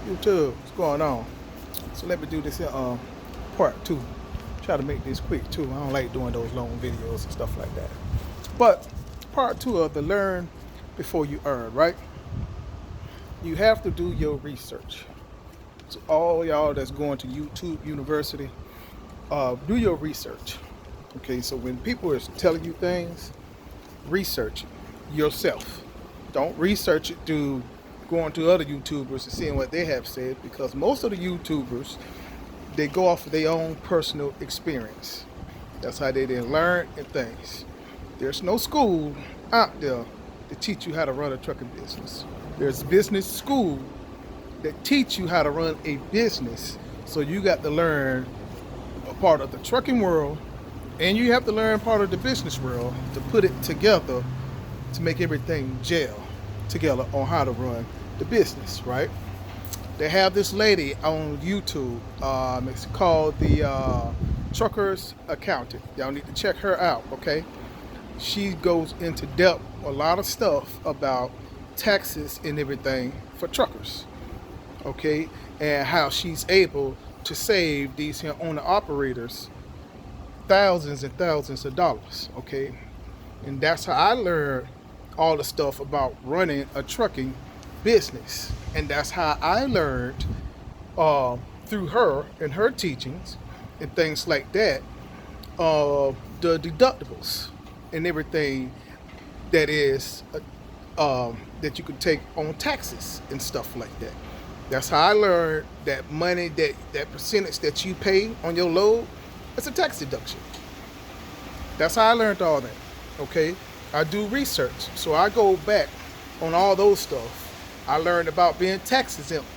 YouTube, what's going on? So let me do this in part two. Try to make this quick too. I don't like doing those long videos and stuff like that. But part two of the learn before you earn, right? You have to do your research. So all y'all that's going to YouTube University, do your research. Okay, so when people are telling you things, research it yourself. Don't research it through going to other YouTubers and seeing what they have said, because most of the YouTubers, they go off of their own personal experience. That's how they then learn and things. There's no school out there to teach you how to run a trucking business. There's business school that teach you how to run a business. So you got to learn a part of the trucking world, and you have to learn part of the business world to put it together to make everything gel together on how to run the business, right? They have this lady on YouTube. It's called the Truckers Accountant. Y'all need to check her out, okay? She goes into depth a lot of stuff about taxes and everything for truckers, okay? And how she's able to save these here owner operators thousands and thousands of dollars, okay? And that's how I learned all the stuff about running a trucking business. And that's how I learned through her and her teachings and things like that, the deductibles and everything that is that you could take on taxes and stuff like that. That's how I learned that money, that percentage that you pay on your load, it's a tax deduction. That's how I learned all that, okay? I do research, so I go back on all those stuff. I learned about being tax exempt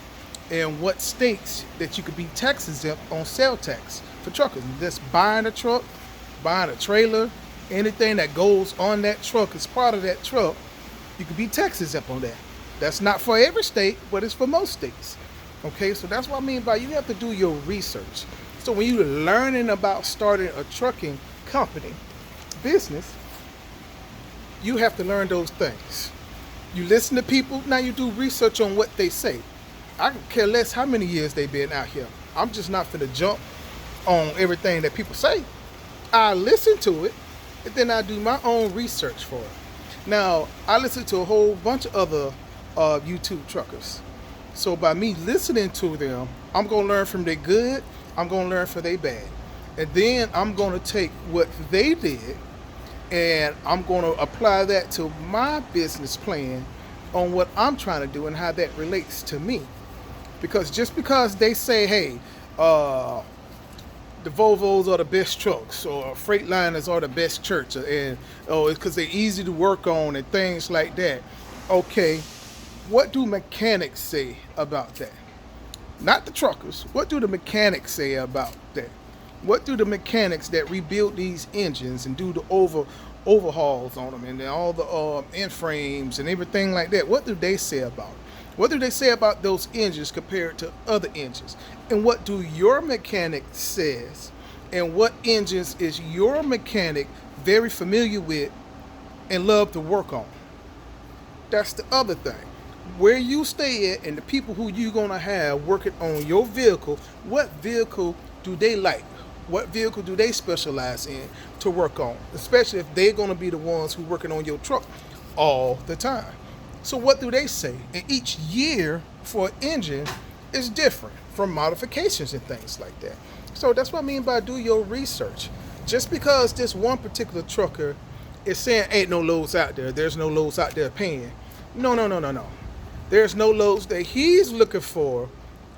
and what states that you could be tax exempt on sales tax for truckers. Just buying a truck, buying a trailer, anything that goes on that truck is part of that truck, you could be tax exempt on that. That's not for every state, but it's for most states. Okay, so that's what I mean by you have to do your research. So when you're learning about starting a trucking company, business, you have to learn those things. You listen to people, now you do research on what they say. I could care less how many years they've been out here. I'm just not finna jump on everything that people say. I listen to it, and then I do my own research for it. Now, I listen to a whole bunch of other YouTube truckers. So by me listening to them, I'm gonna learn from their good, I'm gonna learn from their bad. And then I'm gonna take what they did and I'm going to apply that to my business plan on what I'm trying to do and how that relates to me. Because just because they say, hey, the Volvos are the best trucks or Freightliners are the best church, and it's because they're easy to work on and things like that. Okay, what do mechanics say about that? Not the truckers. What do the mechanics say about that? What do the mechanics that rebuild these engines and do the overhauls on them and all the end frames and everything like that, what do they say about it? What do they say about those engines compared to other engines? And what do your mechanic says? And what engines is your mechanic very familiar with and love to work on? That's the other thing. Where you stay at and the people who you're going to have working on your vehicle, what vehicle do they like? What vehicle do they specialize in to work on? Especially if they're going to be the ones who are working on your truck all the time. So what do they say? And each year for an engine is different from modifications and things like that. So that's what I mean by do your research. Just because this one particular trucker is saying ain't no loads out there, there's no loads out there paying. No. There's no loads that he's looking for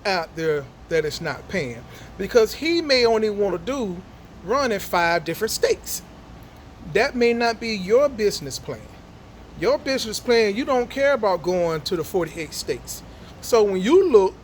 out there that it's not paying, because he may only want to run in 5 different states. That may not be your business plan. Your business plan, you don't care about going to the 48 states. So when you look,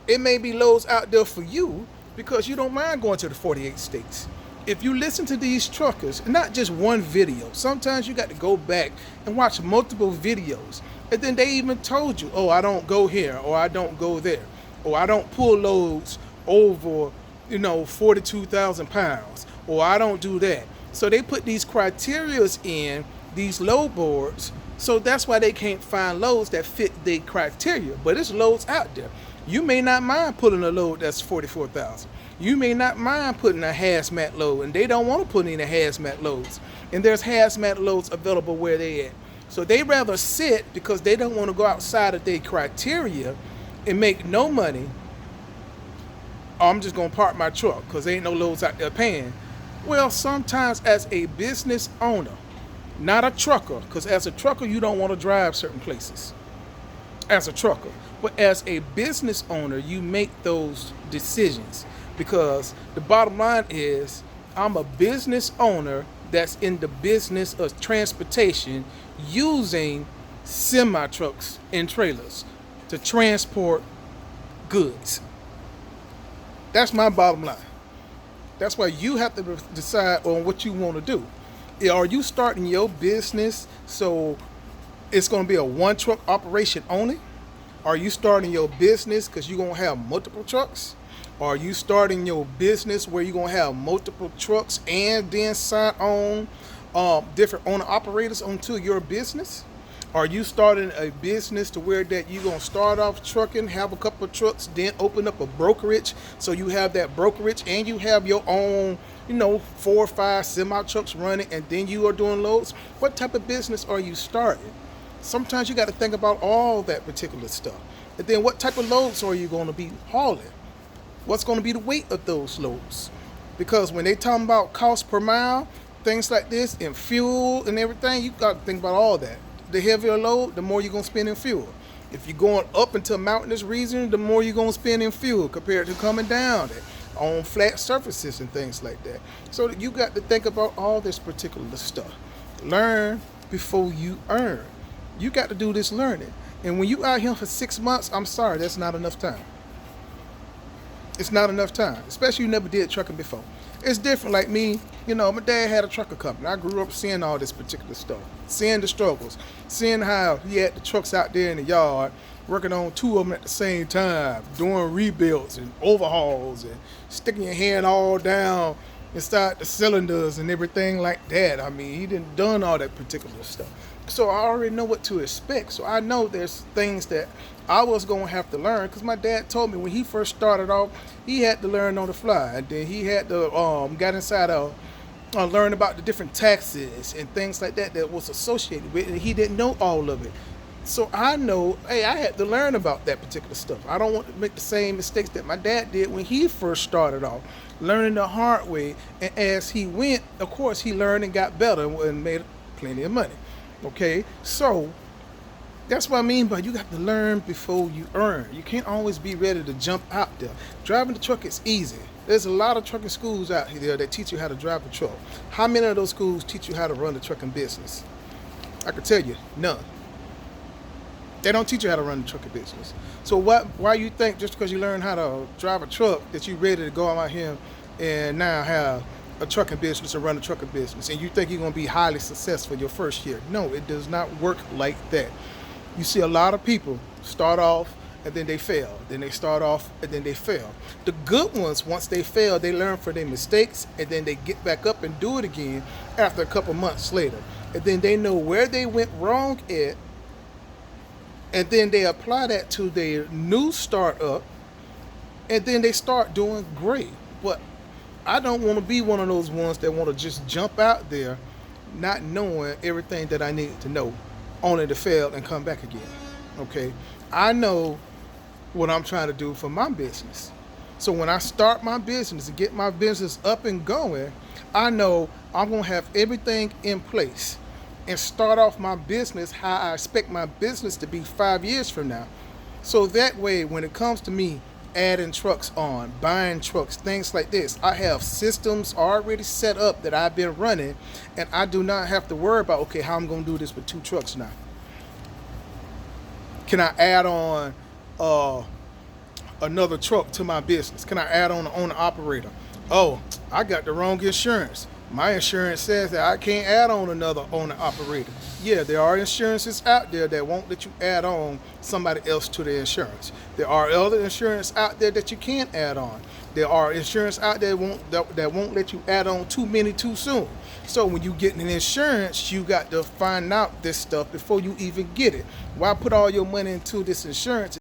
it may be loads out there for you because you don't mind going to the 48 states. If you listen to these truckers, not just one video, sometimes you got to go back and watch multiple videos. And then they even told you, oh, I don't go here or I don't go there. Or I don't pull loads over, 42,000 pounds, or I don't do that. So they put these criterias in these load boards, so that's why they can't find loads that fit the criteria. But it's loads out there. You may not mind putting a load that's 44,000. You may not mind putting a hazmat load, and they don't want to put in the hazmat loads. And there's hazmat loads available where they at. So they rather sit because they don't want to go outside of their criteria and make no money. Or I'm just gonna park my truck because there ain't no loads out there paying. Well, sometimes as a business owner, not a trucker, because as a trucker you don't want to drive certain places as a trucker. But as a business owner, you make those decisions because the bottom line is I'm a business owner that's in the business of transportation using semi trucks and trailers to transport goods. That's my bottom line. That's why you have to decide on what you want to do. Are you starting your business so it's going to be a one truck operation only? Are you starting your business because you're going to have multiple trucks? Are you starting your business where you're going to have multiple trucks and then sign on different owner operators onto your business? Are you starting a business to where that you're going to start off trucking, have a couple of trucks, then open up a brokerage so you have that brokerage and you have your own, 4 or 5 semi trucks running and then you are doing loads? What type of business are you starting? Sometimes you got to think about all that particular stuff. And then what type of loads are you going to be hauling? What's going to be the weight of those loads? Because when they talking about cost per mile, things like this, and fuel and everything, you got to think about all that. The heavier load, the more you're going to spend in fuel. If you're going up into a mountainous region, the more you're going to spend in fuel compared to coming down on flat surfaces and things like that. So you got to think about all this particular stuff. Learn before you earn. You got to do this learning. And when you out here for 6 months, I'm sorry, that's not enough time. It's not enough time, especially you never did trucking before. It's different. Like me, my dad had a trucker company. I grew up seeing all this particular stuff, seeing the struggles, seeing how he had the trucks out there in the yard, working on 2 of them at the same time, doing rebuilds and overhauls and sticking your hand all down inside the cylinders and everything like that. I mean, he didn't done all that particular stuff. So I already know what to expect. So I know there's things that I was going to have to learn because my dad told me when he first started off, he had to learn on the fly. And then he had to got inside of learn about the different taxes and things like that was associated with it. He didn't know all of it. So I know, hey, I had to learn about that particular stuff. I don't want to make the same mistakes that my dad did when he first started off, learning the hard way. And as he went, of course, he learned and got better and made plenty of money. Okay, so that's what I mean by you got to learn before you earn. You can't always be ready to jump out there. Driving the truck is easy. There's a lot of trucking schools out here that teach you how to drive a truck. How many of those schools teach you how to run the trucking business? I can tell you, none. They don't teach you how to run the trucking business. So why you think just because you learn how to drive a truck that you ready to go out here and now have a trucking business or run a trucking business and you think you're going to be highly successful your first year? No, it does not work like that. You see a lot of people start off and then they fail. Then they start off and then they fail. The good ones, once they fail, they learn from their mistakes and then they get back up and do it again after a couple months later. And then they know where they went wrong at, and then they apply that to their new startup, and then they start doing great. But I don't want to be one of those ones that want to just jump out there not knowing everything that I need to know, only to fail and come back again. Okay? I know what I'm trying to do for my business. So when I start my business and get my business up and going, I know I'm going to have everything in place and start off my business how I expect my business to be 5 years from now. So that way, when it comes to me adding trucks on, buying trucks, things like this, I have systems already set up that I've been running, and I do not have to worry about, okay, how I'm going to do this with 2 trucks now. Can I add on another truck to my business? Can I add on an owner operator? Oh, I got the wrong insurance. My insurance says that I can't add on another owner operator. Yeah, there are insurances out there that won't let you add on somebody else to the insurance. There are other insurance out there that you can't add on. There are insurance out there that won't let you add on too many too soon. So when you get an insurance, you got to find out this stuff before you even get it. Why put all your money into this insurance